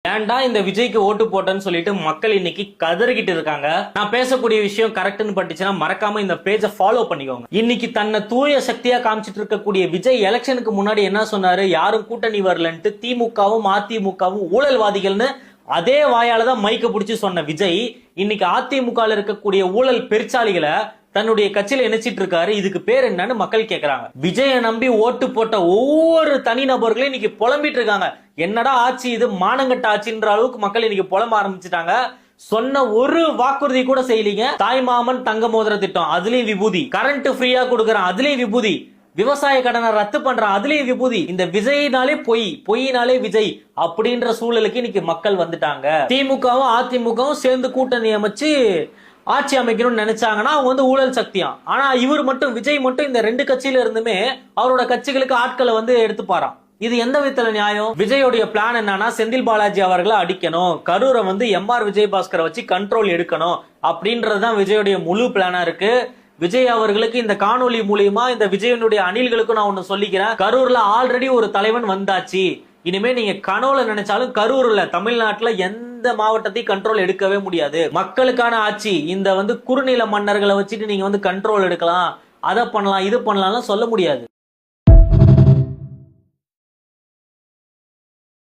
ஏன்டா இந்த விஜய்க்கு ஓட்டு போட்டேன்னு சொல்லிட்டு மக்கள் இன்னைக்கு கதறிக்கிட்டு இருக்காங்க. நான் பேசக்கூடிய விஷயம் கரெக்ட்னு பட்டுச்சுன்னா மறக்காம இந்த பேஜை ஃபாலோ பண்ணிக்கோங்க. இன்னைக்கு தன்னை தூய சக்தியா காமிச்சிட்டு இருக்கக்கூடிய விஜய் எலெக்ஷனுக்கு முன்னாடி என்ன சொன்னாரு? யாரும் கூட்டணி வரலன்ட்டு திமுகவும் அதிமுகவும் ஊழல்வாதிகள்னு அதே வாயால தான் மைக்க பிடிச்சு சொன்ன விஜய் இன்னைக்கு அதிமுக இருக்கக்கூடிய ஊழல் பெருச்சாளிகளை தன்னுடைய கட்சியில இணைச்சிட்டு இருக்காரு. இதுக்கு பேர் என்னன்னு மக்கள் கேக்குறாங்க. விஜய நம்பி ஓட்டு போட்ட ஒவ்வொரு தனி நபர்களையும் இன்னைக்கு புலம்பிட்டு இருக்காங்க. என்னடா ஆட்சி இது, மானங்கட்ட ஆட்சின்ற அளவுக்கு மக்கள் இன்னைக்கு புலம்ப ஆரம்பிச்சுட்டாங்க. சொன்ன ஒரு வாக்குறுதி கூட செய்யலீங்க. தாய்மாமன் தங்க மோதிர திட்டம், அதுலயும் விபூதி. கரண்ட் ஃப்ரீயா கொடுக்கறான், அதுலயும் விபூதி. விவசாய கடனை ரத்து பண்றான், அதுலயும் விபூதி. இந்த விஜய்னாலே பொய்னாலே விஜய் அப்படின்ற சூழலுக்கு இன்னைக்கு மக்கள் வந்துட்டாங்க. திமுகவும் அதிமுகவும் சேர்ந்து கூட்டணி அமைச்சு ஆட்சி அமைக்கணும்னு நினைச்சாங்கன்னா அவங்க வந்து ஊழல் சக்தியாம். ஆனா இவர் மட்டும், விஜய் மட்டும் இந்த ரெண்டு கட்சியில இருந்துமே அவரோட கட்சிகளுக்கு ஆட்களை வந்து எடுத்துப்பாராம். இது எந்த விதத்துல நியாயம்? விஜயோடைய பிளான் என்னன்னா, செந்தில் பாலாஜி அவர்களை அடிக்கணும், கரூரை வந்து எம்ஆர் விஜயபாஸ்கரை வச்சு கண்ட்ரோல் எடுக்கணும் அப்படின்றதுதான் விஜயோடைய முழு பிளானா இருக்கு. விஜய் அவர்களுக்கு இந்த காணொலி மூலியமா இந்த விஜயனுடைய அணில்களுக்கும் நான் ஒண்ணு சொல்லிக்கிறேன். கரூர்ல ஆல்ரெடி ஒரு தலைவன் வந்தாச்சு. இனிமே நீங்க கனவுல நினைச்சாலும் கரூர்ல தமிழ்நாட்டுல எந்த மாவட்டத்தையும் கண்ட்ரோல் எடுக்கவே முடியாது. மக்களுக்கான ஆட்சி, இந்த வந்து குறுநில மன்னர்களை வச்சுட்டு நீங்க வந்து கண்ட்ரோல் எடுக்கலாம், அதை பண்ணலாம் இது பண்ணலாம் சொல்ல முடியாது.